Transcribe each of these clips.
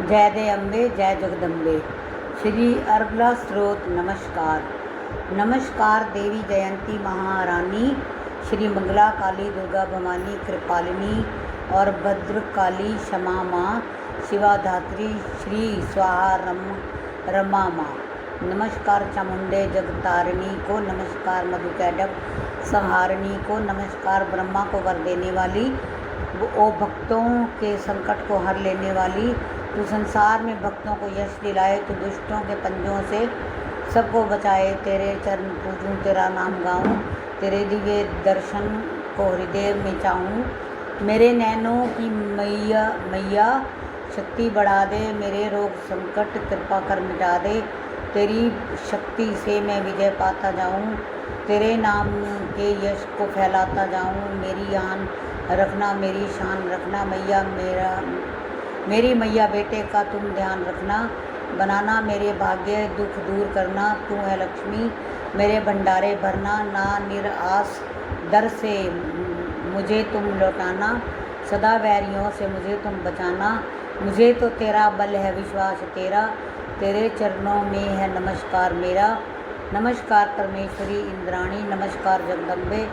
जय दे अम्बे, जय जगदम्बे। श्री अर्गला स्त्रोत। नमस्कार। नमस्कार देवी जयंती महारानी, श्री मंगला काली, दुर्गा भवानी, कृपालिनी और भद्रकाली, क्षमा माँ, शिवाधात्री, श्री स्वाहा रमा माँ। नमस्कार चामुंडे जगतारिणी को, नमस्कार मधुकैडक संहारिणी को, नमस्कार ब्रह्मा को वर देने वाली, ओ भक्तों के संकट को हर लेने वाली। तू संसार में भक्तों को यश दिलाए, तू दुष्टों के पंजों से सबको बचाए। तेरे चरण पूजूं, तेरा नाम गाऊं, तेरे दिव्य दर्शन को हृदय में चाहूं। मेरे नैनों की मैया शक्ति बढ़ा दे, मेरे रोग संकट कृपा कर मिटा दे। तेरी शक्ति से मैं विजय पाता जाऊं, तेरे नाम के यश को फैलाता जाऊं। मेरी आन रखना, मेरी शान रखना मैया, मेरी मैया बेटे का तुम ध्यान रखना। बनाना मेरे भाग्य, दुख दूर करना, तू है लक्ष्मी मेरे भंडारे भरना। ना निराश दर से मुझे तुम लौटाना, सदा वैरियों से मुझे तुम बचाना। मुझे तो तेरा बल है, विश्वास तेरा, तेरे चरणों में है नमस्कार मेरा। नमस्कार परमेश्वरी इंद्राणी, नमस्कार जगदम्बे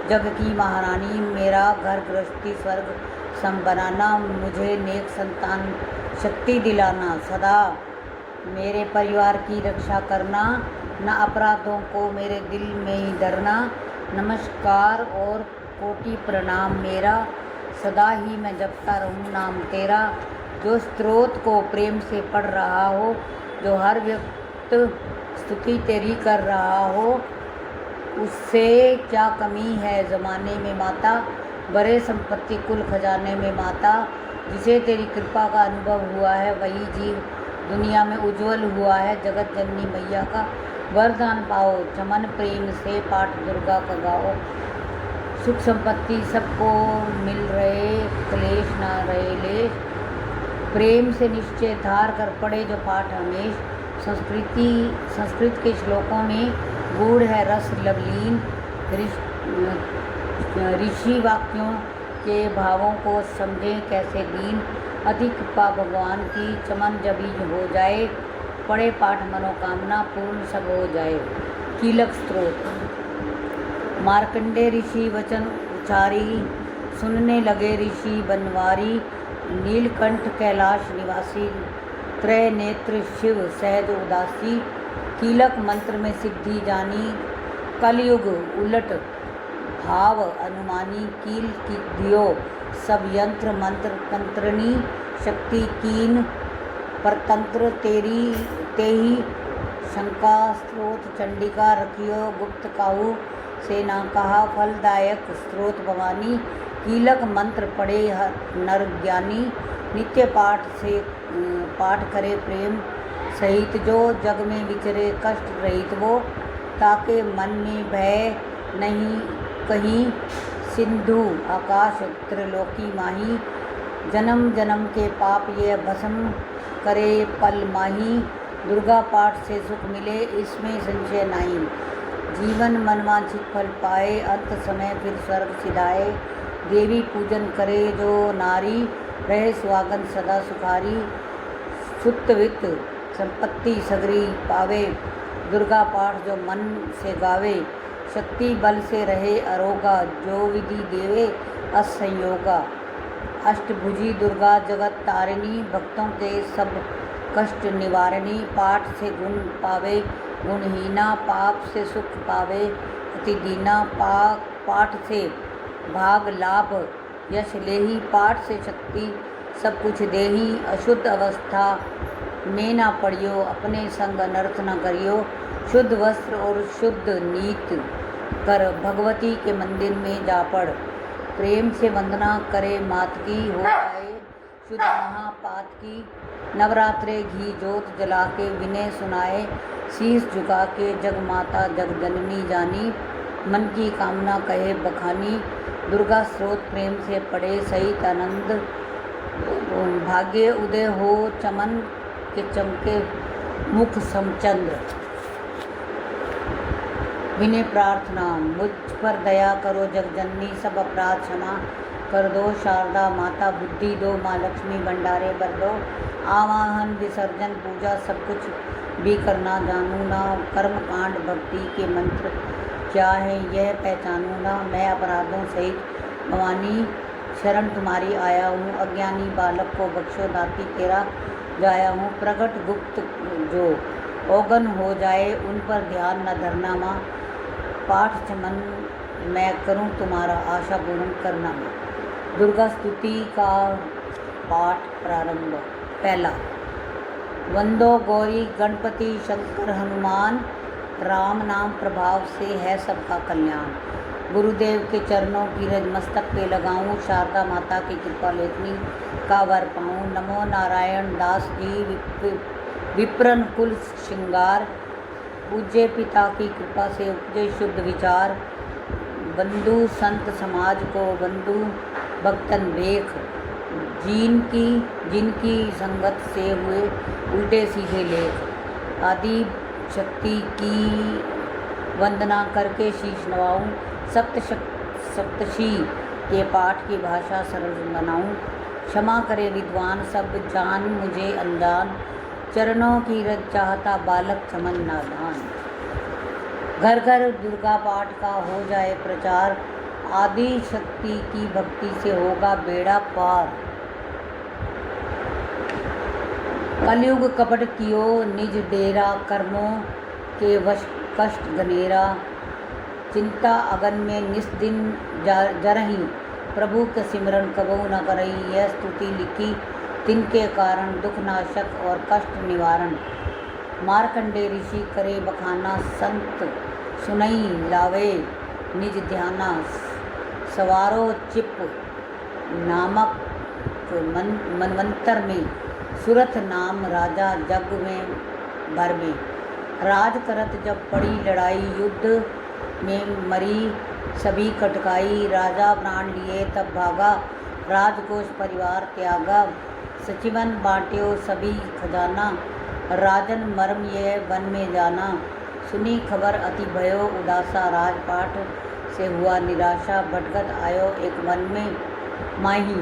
जग की महारानी। मेरा घर गृहस्थी स्वर्ग सम बनाना, मुझे नेक संतान शक्ति दिलाना। सदा मेरे परिवार की रक्षा करना, न अपराधों को मेरे दिल में ही धरना। नमस्कार और कोटि प्रणाम मेरा, सदा ही मैं जपता रहूं नाम तेरा। जो स्त्रोत को प्रेम से पढ़ रहा हो, जो हर व्यक्ति स्तुति तेरी कर रहा हो, उससे क्या कमी है ज़माने में माता। बड़े संपत्ति कुल खजाने में माता, जिसे तेरी कृपा का अनुभव हुआ है वही जीव दुनिया में उज्जवल हुआ है। जगत जननी मैया का वरदान पाओ, चमन प्रेम से पाठ दुर्गा का गाओ। सुख संपत्ति सबको मिल रहे, क्लेश ना रहे लेश। प्रेम से निश्चय धार कर पढ़े जो पाठ हमेश। संस्कृत के श्लोकों में गूढ़ है रस लवलीन, ऋषि वाक्यों के भावों को समझें कैसे दीन। अति कृपा भगवान की, चमन जभी हो जाए, पढ़े पाठ मनोकामना पूर्ण सब हो जाए। कीलक स्त्रोत। मार्कंडे ऋषि वचन उचारी, सुनने लगे ऋषि बनवारी। नीलकंठ कैलाश निवासी, त्रय नेत्र शिव सहज उदासी। कीलक मंत्र में सिद्धि जानी, कलयुग उलट भाव अनुमानी। कील की दियो सब यंत्र मंत्र तंत्रनी, शक्ति कीन परतंत्र तेरी तेही। शंका स्त्रोत चंडिका रखियो, गुप्त काहू से ना कहा फलदायक स्त्रोत भवानी। कीलक मंत्र पढ़े नर ज्ञानी, नित्य पाठ करे प्रेम सहित। जो जग में विचरे कष्ट रहित वो, ताके मन में भय नहीं कहीं। सिंधु आकाश त्रिलोकी माही, जन्म जन्म के पाप ये भस्म करे पल माही। दुर्गा पाठ से सुख मिले, इसमें संशय नहीं। जीवन मनवांछित फल पाए, अंत समय फिर स्वर्ग सिधाए। देवी पूजन करे जो नारी, रहे सुहागन सदा सुखारी। सुत वित्त संपत्ति सगरी पावे, दुर्गा पाठ जो मन से गावे। शक्ति बल से रहे अरोगा, जो विधि देवे असंयोगा। अष्टभुजी दुर्गा जगत तारिणी, भक्तों के सब कष्ट निवारिणी। पाठ से गुण पावे गुणहीना, पाप से सुख पावे अति दीना। पाठ से भाग लाभ यश लेही, पाठ से शक्ति सब कुछ देही। अशुद्ध अवस्था में ना पड़ियो, अपने संग अनर्थ न करियो। शुद्ध वस्त्र और शुद्ध नीत कर, भगवती के मंदिर में जा पड़। प्रेम से वंदना करे मात की, हो जाए शुद्ध महापात की। नवरात्रे घी जोत जला के विनय सुनाए, शीश झुका के जग माता जग जननी जानी। मन की कामना कहे बखानी, दुर्गा स्रोत प्रेम से पढ़े सहित आनंद। भाग्य उदय हो चमन के चमके मुख समचंद्र। विनय प्रार्थना, मुझ पर दया करो जगजननी, सब अपराध क्षमा कर दो शारदा माता, बुद्धि दो माँ लक्ष्मी, भंडारे भर दो, आवाहन विसर्जन पूजा सब कुछ भी करना जानूँ ना, कर्म कांड भक्ति के मंत्र क्या है यह पहचानूँ ना, मैं अपराधों सहित भवानी शरण तुम्हारी आया हूँ, अज्ञानी बालक को बख्शो दाती तेरा जाया हूँ, प्रकट गुप्त जो ओगन हो जाए उन पर ध्यान न धरना माँ, पाठ चमन मैं करूँ तुम्हारा आशा पूर्ण करना माँ। दुर्गा स्तुति का पाठ प्रारंभ। पहला, वंदो गौरी गणपति शंकर हनुमान, राम नाम प्रभाव से है सबका कल्याण, गुरुदेव के चरणों की रज मस्तक पे लगाऊं, शारदा माता की कृपा लेखनी का वर पाऊं, नमो नारायण दास जी विप्रन कुल श्रृंगार, पूज्य पिता की कृपा से उपजे शुद्ध विचार, बंधु संत समाज को बंधु भक्तन देख, जिनकी संगत से हुए उल्टे सीधे लेख, आदि शक्ति की वंदना करके शीश नवाऊं, सप्तशी के पाठ की भाषा सरल बनाऊं, क्षमा करे विद्वान सब जान मुझे अनजान, चरणों की रज चाहता बालक चमन नादान। घर घर दुर्गा पाठ का हो जाए प्रचार, आदि शक्ति की भक्ति से होगा बेड़ा पार, कलयुग कपट कियो निज डेरा, कर्मों के वश कष्ट गनेरा, चिंता अगन में निस दिन जरही, प्रभु के सिमरन कबहु न करई, यह स्तुति लिखी तिनके कारण दुख नाशक और कष्ट निवारण, मार्कंडे ऋषि करे बखाना, संत सुनई लावे निज ध्याना, सवारो चिप नामक मनवंतर में, सुरथ नाम राजा जग में भर में, राज करत जब पड़ी लड़ाई, युद्ध में मरी सभी कटकाई, राजा प्राण लिए तब भागा, राजकोष परिवार त्यागा, सचिवन बांट्यो सभी खजाना, राजन मर्म यह वन में जाना, सुनी खबर अति भयो उदासा, राजपाट से हुआ निराशा, भटकत आयो एक वन में माही,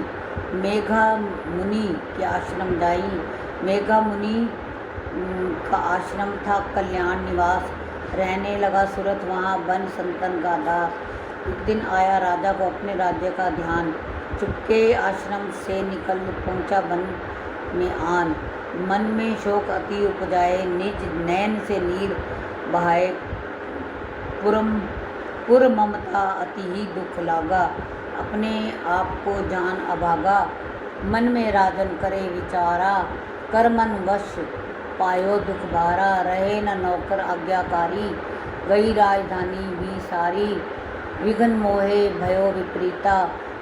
मेघा मुनि के आश्रम जाई, मेघा मुनि का आश्रम था कल्याण निवास, रहने लगा सुरत वहाँ बन संतन का दास, एक दिन आया राजा को अपने राज्य का ध्यान, चुपके आश्रम से निकल पहुँचा वन में आन, मन में शोक अति उपजाए, निज नैन से नीर बहाए, पुर ममता अति ही दुख लागा, अपने आप को जान अभागा, मन में राजन करे विचारा, कर मन वश पायो दुख भारा, रहे न नौकर आज्ञाकारी, गई राजधानी भी सारी, विघन मोहे भयो विपरीता,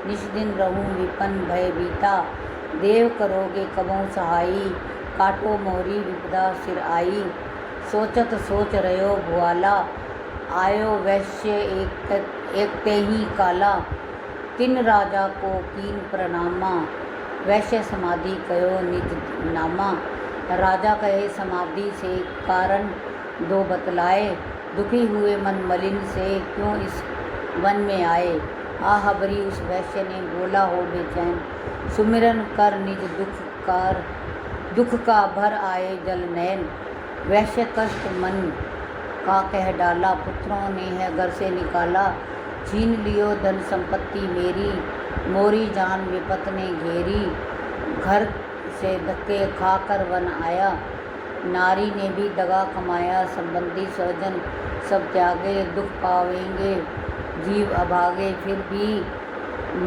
निष्दिन रहूं विपन भय बीता, देव करोगे कबों सहाई, काटो मोरी विपदा सिर आई, सोचत सोच रयो भुआला, आयो वैश्य एक ते ही काला, तिन राजा को कीन प्रणामा, वैश्य समाधि कयो निज नामा, राजा कहे समाधि से कारण दो बतलाए, दुखी हुए मन मलिन से क्यों इस वन में आए, आह बरी उस वैश्य ने बोला हो बेचैन, सुमिरन कर निज दुख का भर आए जल नैन, वैश्य कष्ट मन का कह डाला, पुत्रों ने है घर से निकाला, छीन लियो धन संपत्ति मेरी, मोरी जान विपत ने घेरी, घर से धक्के खाकर वन आया, नारी ने भी दगा कमाया, संबंधी स्वजन सब त्यागे, दुख पावेंगे जीव अभागे, फिर भी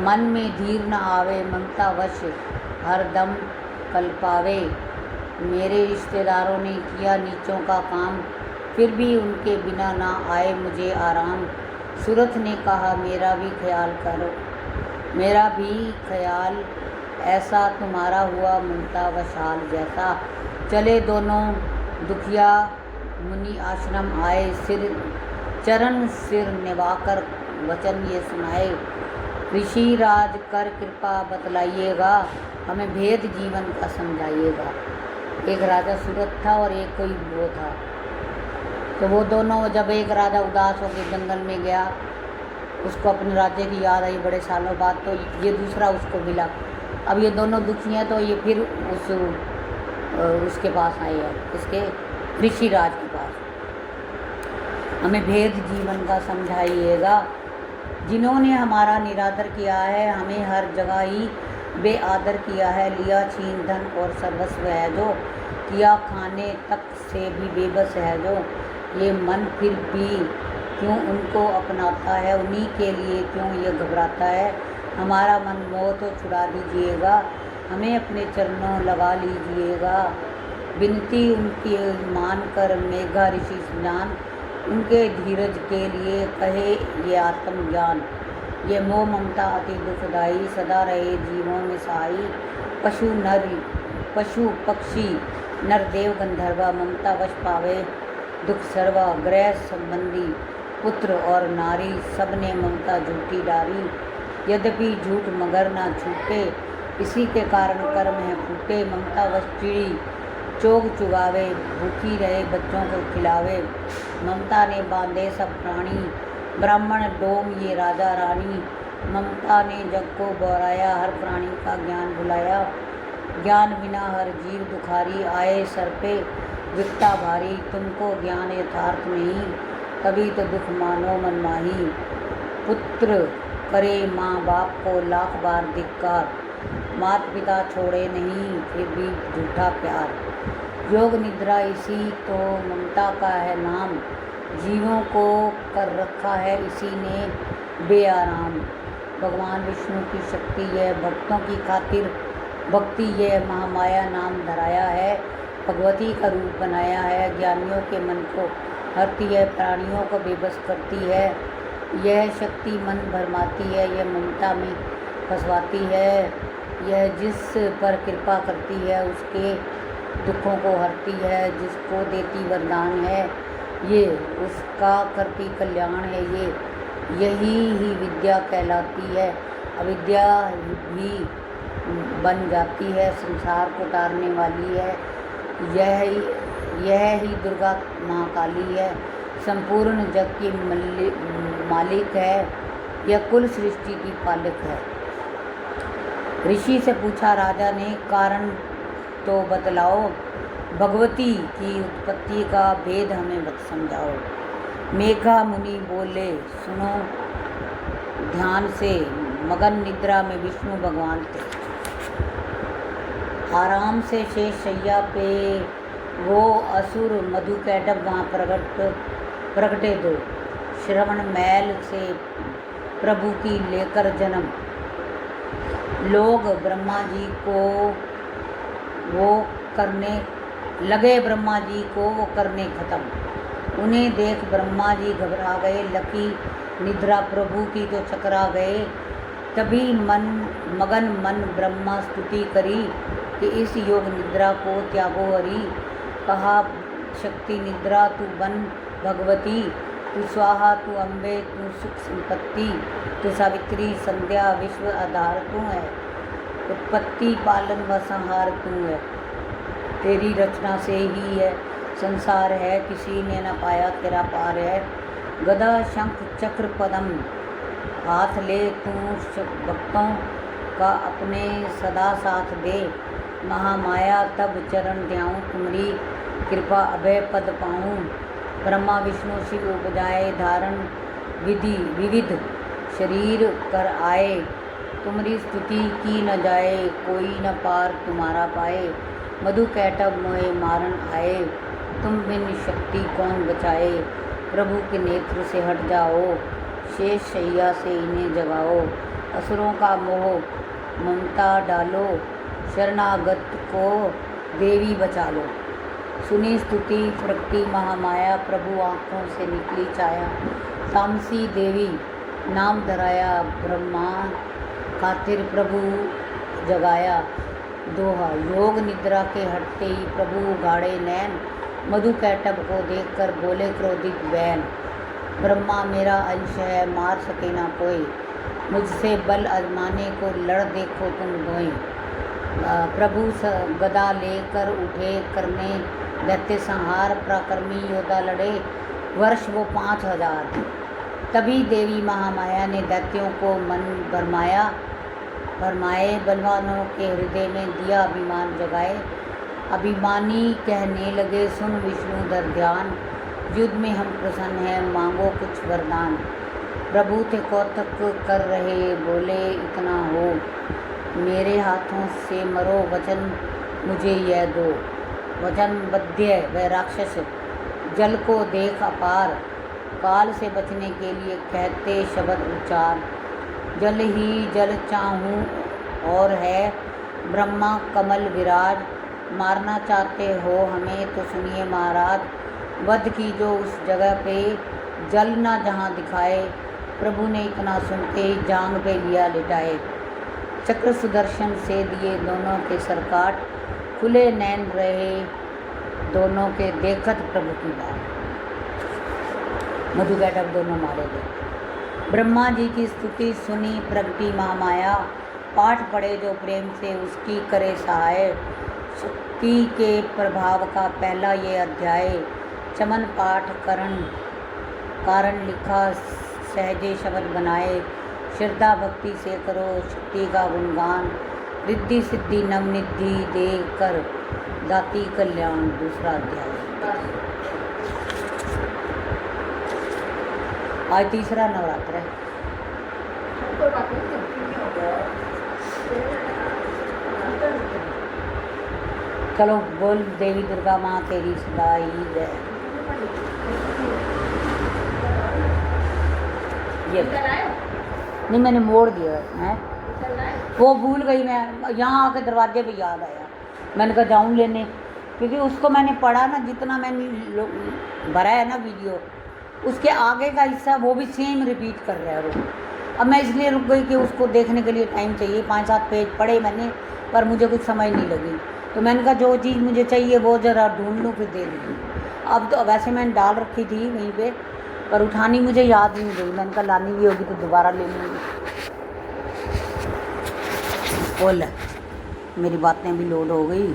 मन में धीर न आवे, ममता वश हर दम कल पावे, मेरे रिश्तेदारों ने किया नीचों का काम, फिर भी उनके बिना ना आए मुझे आराम, सूरत ने कहा मेरा भी ख्याल करो, मेरा भी ख्याल ऐसा तुम्हारा हुआ ममता वशाल जैसा, चले दोनों दुखिया मुनि आश्रम आए, चरण सिर निभाकर वचन ये सुनाए, ऋषि राज कर कृपा बतलाइएगा, हमें भेद जीवन का समझाइएगा। एक राजा सूरत था और एक कोई वो था, तो वो दोनों जब एक राजा उदास होकर जंगल में गया उसको अपने राज्य की याद आई बड़े सालों बाद, तो ये दूसरा उसको मिला। अब ये दोनों दुखी हैं, तो ये फिर उसके पास आए हैं, इसके ऋषिराज के पास। हमें भेद जीवन का समझाइएगा। जिन्होंने हमारा निरादर किया है, हमें हर जगह ही बेआदर किया है, लिया छीन धन और सर्वस्व है जो, किया खाने तक से भी बेबस है जो, ये मन फिर भी क्यों उनको अपनाता है, उन्हीं के लिए क्यों ये घबराता है। हमारा मन मोह तो छुड़ा दीजिएगा, हमें अपने चरणों लगा लीजिएगा। विनती उनकी मान कर मेघा ऋषि स्नान, उनके धीरज के लिए कहे ये आत्मज्ञान। ये मोह ममता अति दुखदाई, सदा रहे जीवों में सहाई। पशु पक्षी नर देव गंधर्वा, ममता वश पावे दुख सर्वा। ग्रह संबंधी पुत्र और नारी, सबने ममता झूठी डारी। यद्यपि झूठ मगर ना छूटे, इसी के कारण कर्म है फूटे। ममता वश चिड़ी चोग चुगावे, भूखी रहे बच्चों को खिलावे। ममता ने बांधे सब प्राणी, ब्राह्मण डोम ये राजा रानी। ममता ने जग को बौराया, हर प्राणी का ज्ञान भुलाया। ज्ञान बिना हर जीव दुखारी, आए सर पे विकटा भारी। तुमको ज्ञान यथार्थ नहीं, तभी तो दुख मानो मनमाही। पुत्र करे माँ बाप को लाख बार धिक्कार, माता पिता छोड़े नहीं फिर भी झूठा प्यार। योग निद्रा इसी तो ममता का है नाम, जीवों को कर रखा है इसी ने बेआराम। भगवान विष्णु की शक्ति है, भक्तों की खातिर भक्ति यह महामाया नाम धराया है। भगवती का रूप बनाया है, ज्ञानियों के मन को हरती है, प्राणियों को बेबस करती है। यह शक्ति मन भरमाती है, यह ममता में फंसवाती है। यह जिस पर कृपा करती है उसके दुखों को हरती है, जिसको देती वरदान है ये उसका करती कल्याण है। यही ही विद्या कहलाती है, अविद्या भी बन जाती है, संसार को तारने वाली है। यह ही दुर्गा माँ काली है, संपूर्ण जग की मालिक है, यह कुल सृष्टि की पालक है। ऋषि से पूछा राजा ने, कारण तो बतलाओ, भगवती की उत्पत्ति का भेद हमें समझाओ। मेघा मुनि बोले, सुनो ध्यान से, मगन निद्रा में विष्णु भगवान थे। आराम से शेष शैया पे वो असुर मधुकैटभ वहाँ प्रगटे दो। श्रवण मैल से प्रभु की लेकर जन्म, लोग ब्रह्मा जी को वो करने लगे, ब्रह्मा जी को वो करने खत्म। उन्हें देख ब्रह्मा जी घबरा गए, लकी निद्रा प्रभु की तो चकरा गए। तभी मगन मन ब्रह्मा स्तुति करी कि इस योग निद्रा को त्यागो हरि। कहा शक्ति निद्रा तू बन भगवती, तू स्वाहा तू अम्बे, तू सुख संपत्ति, तू सावित्री संध्या विश्व आधार तू है। उत्पत्ति पालन व संहार तू है, तेरी रचना से ही है संसार है, किसी ने न पाया तेरा पार है। गदा शंख चक्र पदम हाथ ले, तू भक्तों का अपने सदा साथ दे। महामाया तब चरण ध्याऊं, तुम्हारी कृपा अभय पद पाऊं। ब्रह्मा विष्णु शिव उपजाए, धारण विविध शरीर कर आए। तुम्हारी स्तुति की न जाए, कोई न पार तुम्हारा पाए। मधुकैटभ मोहे मारन आए, तुम बिन शक्ति कौन बचाए। प्रभु के नेत्र से हट जाओ, शेष शैया से इन्हें जगाओ। असुरों का मोह ममता डालो, शरणागत को देवी बचा लो। सुनी स्तुति प्रगति महामाया, प्रभु आँखों से निकली छाया। तामसी देवी नाम धराया, ब्रह्मा खातिर प्रभु जगाया। दोहा, योग निद्रा के हटते ही प्रभु गाड़े नैन, मधुकैटभ को देखकर बोले क्रोधित बैन। ब्रह्मा मेरा अंश है, मार सके ना कोई, मुझसे बल आजमाने को लड़ देखो तुम दोई। प्रभु गदा लेकर उठे करने दैत्य संहार, पराक्रमी योद्धा लड़े वर्ष वो 5000। तभी देवी महामाया ने दैत्यों को मन भरमाए बलवानों के हृदय में दिया अभिमान जगाए। अभिमानी कहने लगे सुन विष्णुधर ध्यान, युद्ध में हम प्रसन्न हैं मांगो कुछ वरदान। प्रभु थे कौतक कर रहे बोले इतना हो, मेरे हाथों से मरो वचन मुझे यह दो। वचनबद्ध वह राक्षस जल को देख अपार, काल से बचने के लिए कहते शब्द उच्चार। जल ही जल चाहूँ और है ब्रह्मा कमल विराज, मारना चाहते हो हमें तो सुनिए महाराज। वध की जो उस जगह पे जल ना जहाँ दिखाए, प्रभु ने इतना सुनते ही जांग पे लिया लिटाए। चक्र सुदर्शन से दिए दोनों के सरकाट, खुले नैन रहे दोनों के देखत प्रभु की बात। मधु बैठक दोनों मारे गए। ब्रह्मा जी की स्तुति सुनी प्रगति महामाया, पाठ पढ़े जो प्रेम से उसकी करे सहाय। शक्ति के प्रभाव का पहला ये अध्याय, चमन पाठ कारण लिखा सहजे शब्द बनाए। श्रद्धा भक्ति से करो शक्ति का गुणगान, रिद्धि सिद्धि नवनिधि दे कर दाती कल्याण। दूसरा अध्याय। आज तीसरा नवरात्र है। चलो बोल देवी दुर्गा माँ तेरी सदा ही जय। ये नहीं मैंने मोड़ दिया है, वो भूल गई। मैं यहाँ आके दरवाजे पे याद आया, मैंने कहा जाऊँ लेने, क्योंकि उसको मैंने पढ़ा ना, जितना मैंने भरा है ना वीडियो, उसके आगे का हिस्सा वो भी सेम रिपीट कर रहा है वो। अब मैं इसलिए रुक गई कि उसको देखने के लिए टाइम चाहिए। 5-7 पेज पढ़े मैंने, पर मुझे कुछ समझ नहीं लगी, तो मैंने कहा जो चीज़ मुझे चाहिए वो ज़रा ढूंढ लूँ फिर दे दूँगी। अब तो वैसे मैंने डाल रखी थी वहीं पे, पर उठानी मुझे याद नहीं गई। मैंने कहा लानी भी होगी तो दोबारा ले लूँगी। बोल मेरी बातें भी लोड हो गई।